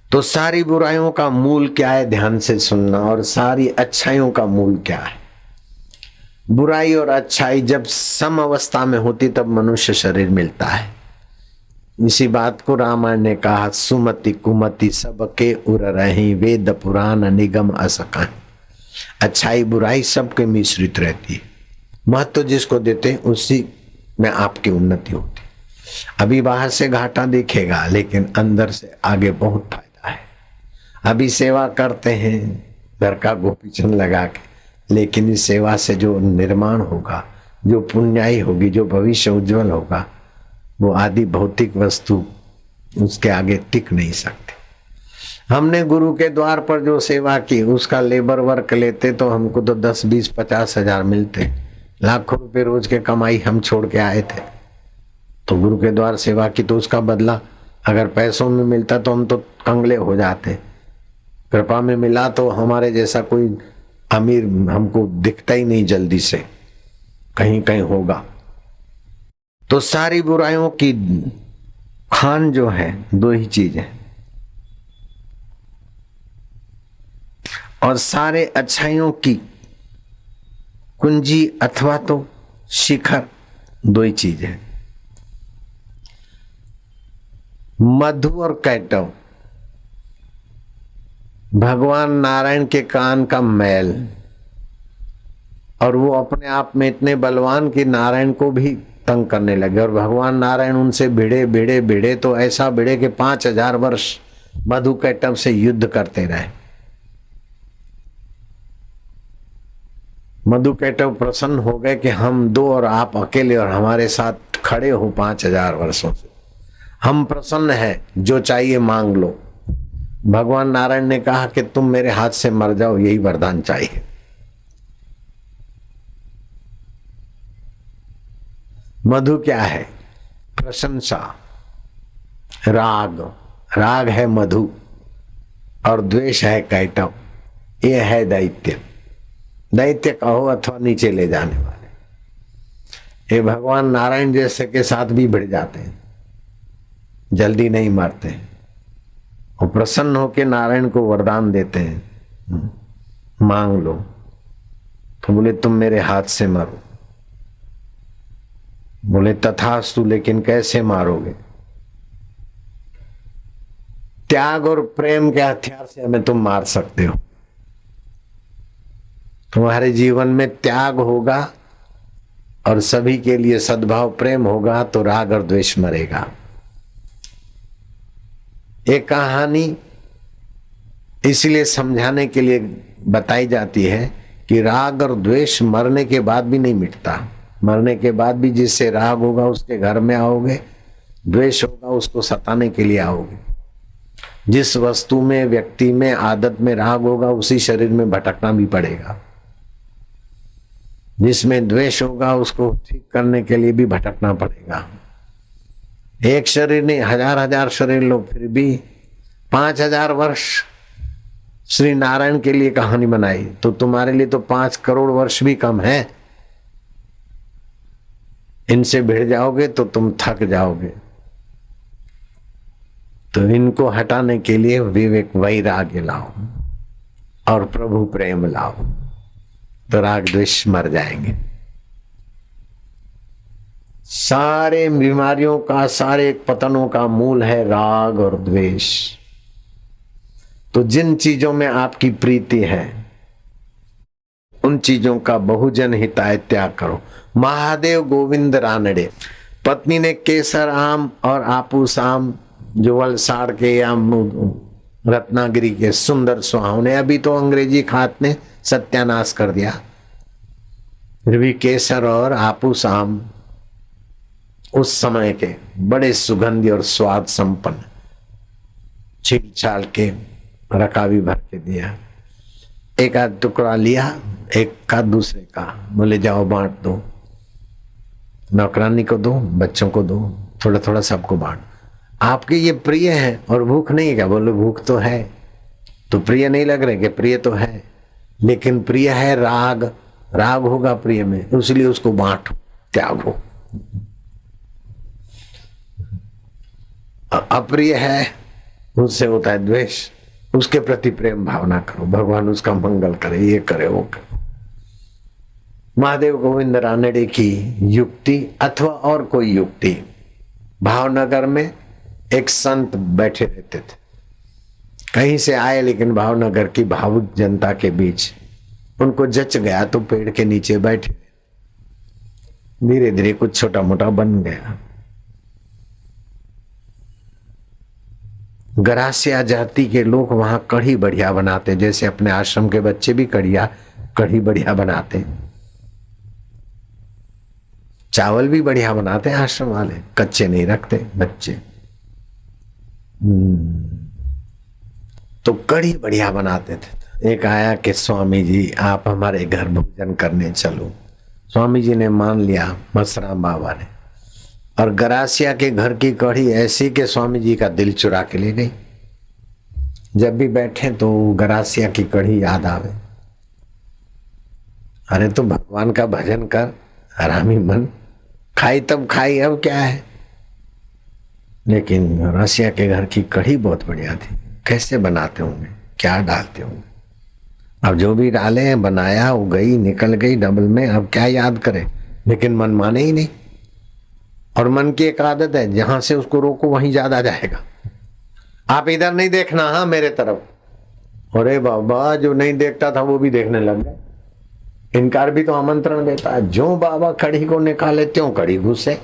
तो सारी बुराइयों का मूल क्या है, ध्यान से सुनना, और सारी अच्छाइयों का मूल क्या है। बुराई और अच्छाई जब सम अवस्था में होती तब मनुष्य शरीर मिलता है। इसी बात को रामायण ने कहा, सुमति कुमति सबके उर रही, वेद पुराण निगम असका। अच्छाई बुराई सबके मिश्रित रहती है। महत्व जिसको देते उसी में आपकी उन्नति होती। अभी बाहर से घाटा दिखेगा लेकिन अंदर से आगे बहुत फायदा है। अभी सेवा करते हैं घर का गोपीचंद लगा के, लेकिन इस सेवा से जो निर्माण होगा, जो पुण्याई होगी, जो भविष्य उज्जवल होगा, वो आदि भौतिक वस्तु उसके आगे टिक नहीं सकते। हमने गुरु के द्वार पर जो सेवा की उसका लेबर वर्क लेते तो हमको तो 10, 20, 50 हजार मिलते। लाखों रुपए रोज के कमाई हम छोड़ के आए थे, तो गुरु के द्वार सेवा की तो उसका बदला अगर पैसों में मिलता तो हम तो कंगले हो जाते। कृपा में मिला तो हमारे जैसा कोई अमीर हमको दिखता ही नहीं, जल्दी से कहीं कहीं होगा। तो सारी बुराइयों की खान जो है दो ही चीज है, और सारे अच्छाइयों की कुंजी अथवा तो शिखर दो ही चीज है, मधु और कैटव। भगवान नारायण के कान का मैल, और वो अपने आप में इतने बलवान कि नारायण को भी तंग करने लगे, और भगवान नारायण उनसे भिड़े भिड़े भिड़े तो ऐसा भिड़े कि 5000 वर्ष मधु कैटव से युद्ध करते रहे। मधु कैटव प्रसन्न हो गए कि हम दो और आप अकेले और हमारे साथ खड़े हो 5000 वर्षों से, हम प्रसन्न हैं, जो चाहिए मांग लो। भगवान नारायण ने कहा कि तुम मेरे हाथ से मर जाओ, यही वरदान चाहिए। मधु क्या है? प्रशंसा। राग, राग है मधु, और द्वेष है कैटव। ये है दैत्य। दैत्य कहो अथवा नीचे ले जाने वाले। ये भगवान नारायण जैसे के साथ भी भिड़ जाते हैं, जल्दी नहीं मरते। वो प्रसन्न होकर नारायण को वरदान देते हैं, मांग लो। तो बोले तुम मेरे हाथ से मरो। बोले तथास्तु, लेकिन कैसे मारोगे? त्याग और प्रेम के हथियार से हमें तुम मार सकते हो। तुम्हारे जीवन में त्याग होगा और सभी के लिए सद्भाव प्रेम होगा तो राग और द्वेष मरेगा। एक कहानी इसलिए समझाने के लिए बताई जाती है कि राग और द्वेष मरने के बाद भी नहीं मिटता। मरने के बाद भी जिससे राग होगा उसके घर में आओगे, द्वेष होगा उसको सताने के लिए आओगे। जिस वस्तु में, व्यक्ति में, आदत में राग होगा उसी शरीर में भटकना भी पड़ेगा। जिसमें द्वेष होगा उसको ठीक करने के लिए भी भटकना पड़ेगा। एक शरीर नहीं, हजार हजार शरीर लो, फिर भी 5000 वर्ष श्री नारायण के लिए कहानी बनाई तो तुम्हारे लिए तो 5 करोड़ वर्ष भी कम है। इनसे भिड़ जाओगे तो तुम थक जाओगे। तो इनको हटाने के लिए विवेक वैराग्य लाओ और प्रभु प्रेम लाओ, तो राग द्वेष मर जाएंगे। सारे बीमारियों का, सारे पतनों का मूल है राग और द्वेष। तो जिन चीजों में आपकी प्रीति है उन चीजों का बहुजन हिताय त्याग करो। महादेव गोविंद रानड़े, पत्नी ने केसर आम और आपूस आम जो वलसाड़ के या रत्नागिरी के सुंदर सुहावने, अभी तो अंग्रेजी खात ने सत्यानाश कर दिया, फिर भी केसर और आपूस आम उस समय के बड़े सुगंधी और स्वाद संपन्न, छील छाल के रकाबी भर के दिया। एक आध टुकड़ा लिया, एक का दूसरे का, बोले जाओ बांट दो, नौकरानी को दो, बच्चों को दो, थोड़ा थोड़ा सबको बांट। आपके ये प्रिय है और भूख नहीं है क्या? बोले भूख तो है। तो प्रिय नहीं लग रहे कि प्रिय तो है, लेकिन प्रिय है राग, राग होगा प्रिय में, इसलिए उसको बांटो, त्यागो। अप्रिय है उससे होता है द्वेष, उसके प्रति प्रेम भावना करो, भगवान उसका मंगल करे, ये करे वो करे। महादेव गोविंद रानड़े की युक्ति अथवा और कोई युक्ति। भावनगर में एक संत बैठे रहते थे, कहीं से आए लेकिन भावनगर की भावुक जनता के बीच उनको जच गया तो पेड़ के नीचे बैठे, धीरे धीरे कुछ छोटा मोटा बन गया। गरासिया जाति के लोग वहां कढ़ी बढ़िया बनाते, जैसे अपने आश्रम के बच्चे भी कढ़ी बढ़िया बनाते, चावल भी बढ़िया बनाते आश्रम वाले, कच्चे नहीं रखते बच्चे। तो कढ़ी बढ़िया बनाते थे। एक आया कि स्वामी जी आप हमारे घर भोजन करने चलो। स्वामी जी ने मान लिया, मसराम बाबा ने, और गरासिया के घर की कढ़ी ऐसी कि स्वामी जी का दिल चुरा के ले गई। जब भी बैठे तो गरासिया की कढ़ी याद आवे, अरे तो भगवान का भजन कर, हरामी मन, खाई तब खाई, अब क्या है। लेकिन गरासिया के घर की कढ़ी बहुत बढ़िया थी। कैसे बनाते होंगे, क्या डालते होंगे, अब जो भी डाले बनाया, वो गई निकल गई डबल में, अब क्या याद करे। लेकिन मन माने ही नहीं, और मन की एक आदत है, जहां से उसको रोको वहीं ज्यादा जाएगा। आप इधर नहीं देखना, हाँ मेरे तरफ। अरे बाबा जो नहीं देखता था वो भी देखने लग गया। इनकार भी तो आमंत्रण देता है, जो बाबा कढ़ी को निकाले त्यों कढ़ी घुसे।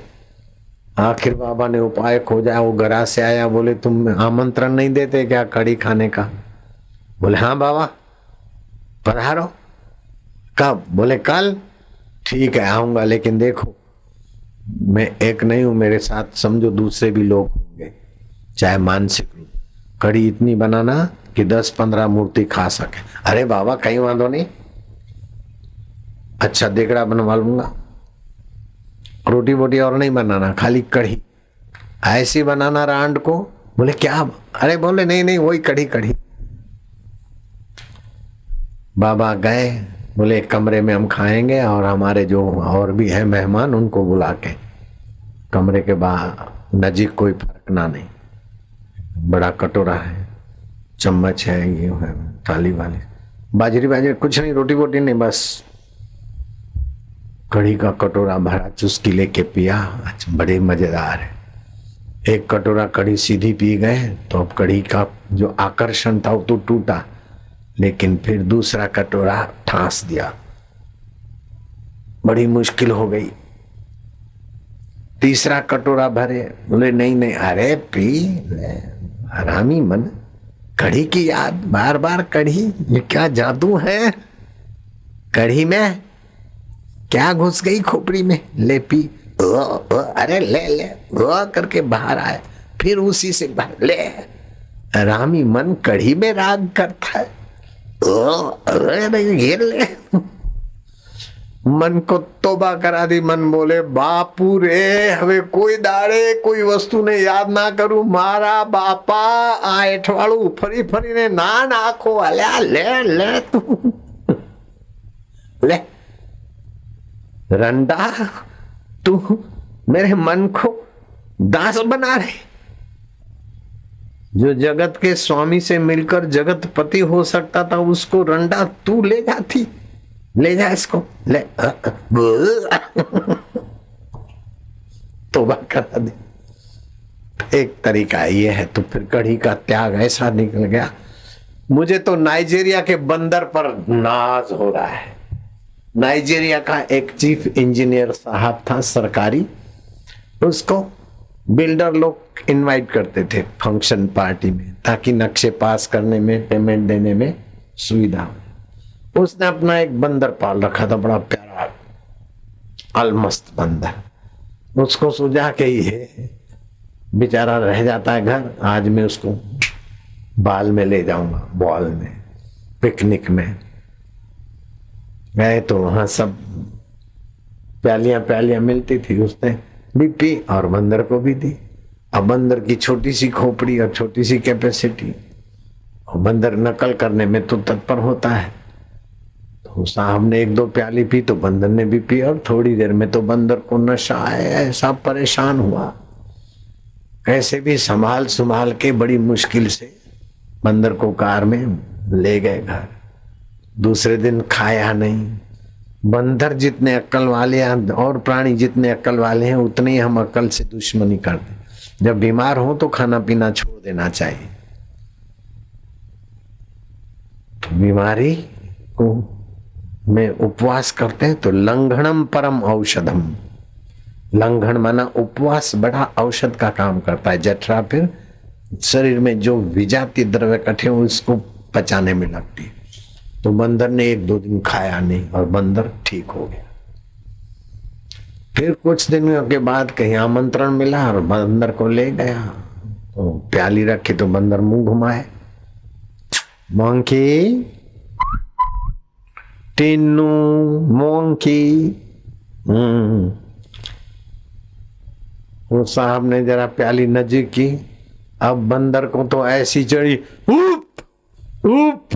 आखिर बाबा ने उपाय खोजा, वो गरा से आया, बोले तुम आमंत्रण नहीं देते क्या कढ़ी खाने का। बोले हाँ बाबा पधारो। कब? बोले कल। ठीक है आऊंगा, लेकिन देखो मैं एक नहीं हूं, मेरे साथ समझो दूसरे भी लोग होंगे, चाहे मानसिक रूप। कढ़ी इतनी बनाना कि 10-15 मूर्ति खा सके। अरे बाबा कहीं वादो नहीं, अच्छा देगड़ा बनवा लूंगा, रोटी वोटी और नहीं बनाना, खाली कढ़ी ऐसी बनाना रांड को। बोले क्या? अरे बोले नहीं नहीं वही कढ़ी। बाबा गए, बोले एक कमरे में हम खाएंगे, और हमारे जो और भी है मेहमान उनको बुला के, कमरे के बाहर नजीक कोई फर्क ना नहीं, बड़ा कटोरा है, चम्मच है, ये है थाली वाली, बाजरी कुछ नहीं, रोटी वोटी नहीं, बस कढ़ी का कटोरा भरा, चुस्की लेके पिया। अच्छा बड़े मजेदार है। एक कटोरा कढ़ी सीधी पी गए तो अब कढ़ी का जो आकर्षण था वो तो टूटा, लेकिन फिर दूसरा कटोरा ठांस दिया, बड़ी मुश्किल हो गई। तीसरा कटोरा भरे, बोले नहीं नहीं, अरे पी ले, हरामी मन, कढ़ी की याद, बार बार कढ़ी, ये क्या जादू है कढ़ी में, क्या घुस गई खोपड़ी में, ले पी। अरे ले करके बाहर आए, फिर उसी से बाहर ले। रामी मन कढ़ी में राग करता है, घेर ले। मन को तोबा करा दी। मन बोले बापू रे, हवे कोई दाड़े कोई वस्तु ने याद ना करूं, मारा बापा आ एठवाड़ू फरी फरी ने ना नाखो, अल्या ले तू ले रंडा, तू मेरे मन को दास बना रहे। जो जगत के स्वामी से मिलकर जगत पति हो सकता था, उसको रंडा तू ले जाती, ले जा इसको ले। तौबा करा दे। एक तरीका ये है। तो फिर कढ़ी का त्याग ऐसा निकल गया। मुझे तो नाइजीरिया के बंदर पर नाज हो रहा है। नाइजीरिया का एक चीफ इंजीनियर साहब था सरकारी, उसको बिल्डर लोग इनवाइट करते थे फंक्शन पार्टी में, ताकि नक्शे पास करने में, पेमेंट देने में सुविधा हो। उसने अपना एक बंदर पाल रखा था, बड़ा प्यारा अलमस्त बंदर। उसको सुझा के ये बेचारा रह जाता है घर, आज मैं उसको बाल में ले जाऊंगा, बॉल में, पिकनिक में गए तो वहां सब प्यालियां मिलती थी, उसने भी पी और बंदर को भी दी। अब बंदर की छोटी सी खोपड़ी और छोटी सी कैपेसिटी, और बंदर नकल करने में तो तत्पर होता है। तो साहब ने 1-2 प्याली पी तो बंदर ने भी पी, और थोड़ी देर में तो बंदर को नशा आया, ऐसा परेशान हुआ कैसे भी संभाल संभाल के बड़ी मुश्किल से बंदर को कार में ले गए घर। दूसरे दिन खाया नहीं। बंदर जितने अक्ल वाले हैं और प्राणी जितने अक्ल वाले हैं उतने ही हम अक्ल से दुश्मनी करते। जब बीमार हो तो खाना पीना छोड़ देना चाहिए। तो बीमारी को में उपवास करते हैं तो लंघनम परम औषधम। लंघन माना उपवास बड़ा औषध का काम करता है। जठरा फिर शरीर में जो विजातीय द्रव्य इकट्ठे उसको पचाने में लगती है। तो बंदर ने 1-2 दिन खाया नहीं और बंदर ठीक हो गया। फिर कुछ दिनों के बाद कहीं आमंत्रण मिला और बंदर को ले गया। तो प्याली रखी तो बंदर मुंह घुमाए, मोंकी टिन्नू मोंकी। वो साहब ने जरा प्याली नजीक की। अब बंदर को तो ऐसी चढ़ी, ऊप ऊप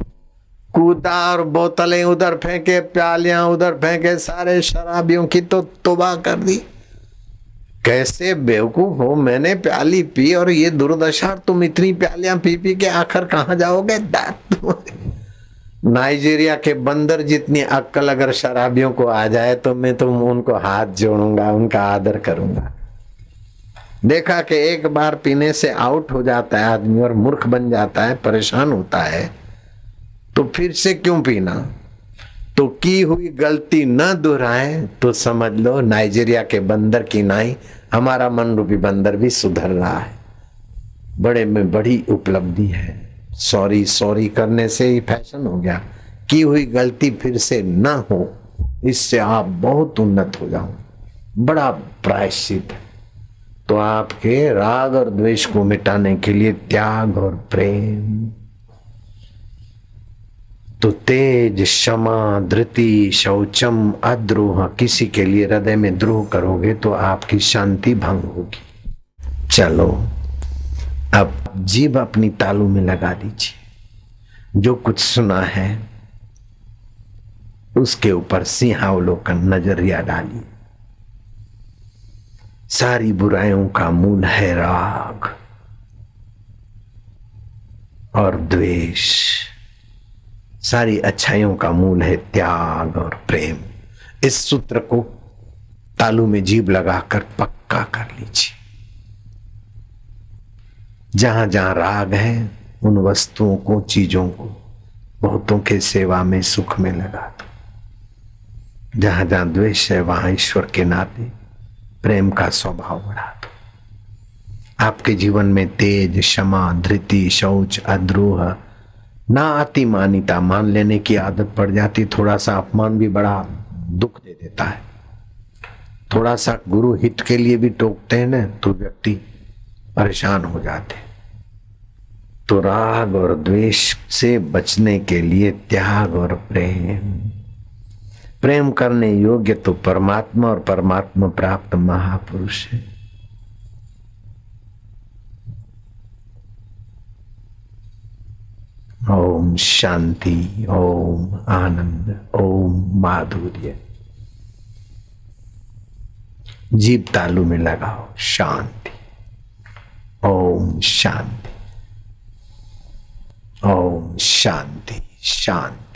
कूदा और बोतलें उधर फेंके, प्यालियां उधर फेंके, सारे शराबियों की तो तौबा कर दी। कैसे बेवकूफ हो, मैंने प्याली पी और ये दुर्दशा, तुम इतनी प्यालियां पी पी के आखिर कहां जाओगे? नाइजीरिया के बंदर जितनी अक्ल अगर शराबियों को आ जाए तो मैं तो उनको हाथ जोड़ूंगा, उनका आदर करूंगा। देखा कि एक बार पीने से आउट हो जाता है आदमी और मूर्ख बन जाता है, परेशान होता है, तो फिर से क्यों पीना? तो की हुई गलती न दोहराए तो समझ लो नाइजीरिया के बंदर की नाई हमारा मन रूपी बंदर भी सुधर रहा है। बड़े में बड़ी उपलब्धि है। सॉरी सॉरी करने से ही फैशन हो गया। की हुई गलती फिर से न हो, इससे आप बहुत उन्नत हो जाओ, बड़ा प्रायश्चित है। तो आपके राग और द्वेष को मिटाने के लिए त्याग और प्रेम, तो तेज, क्षमा, धृति, शौचम, अद्रोह, किसी के लिए हृदय में द्रोह करोगे तो आपकी शांति भंग होगी। चलो अब जीभ अपनी तालू में लगा दीजिए। जो कुछ सुना है उसके ऊपर सिंहावलोकन नजरिया डालिए। सारी बुराइयों का मूल है राग और द्वेष, सारी अच्छाइयों का मूल है त्याग और प्रेम। इस सूत्र को तालू में जीभ लगाकर पक्का कर लीजिए। जहां जहां राग है उन वस्तुओं को, चीजों को बहुतों के सेवा में सुख में लगा दो। जहां जहां द्वेष है वहां ईश्वर के नाते प्रेम का स्वभाव बढ़ा दो। आपके जीवन में तेज, क्षमा, धृति, शौच, अद्रोह, ना अतिमानिता, मान लेने की आदत पड़ जाती। थोड़ा सा अपमान भी बड़ा दुख दे देता है। थोड़ा सा गुरु हित के लिए भी टोकते हैं ना तो व्यक्ति परेशान हो जाते। तो राग और द्वेष से बचने के लिए त्याग और प्रेम, प्रेम करने योग्य तो परमात्मा और परमात्मा प्राप्त महापुरुष है। ओम शांति, ओम आनंद, ओम माधुर्य। जीभ तालू में लगाओ, शांति, ओम शांति, ओम शांति, शांति।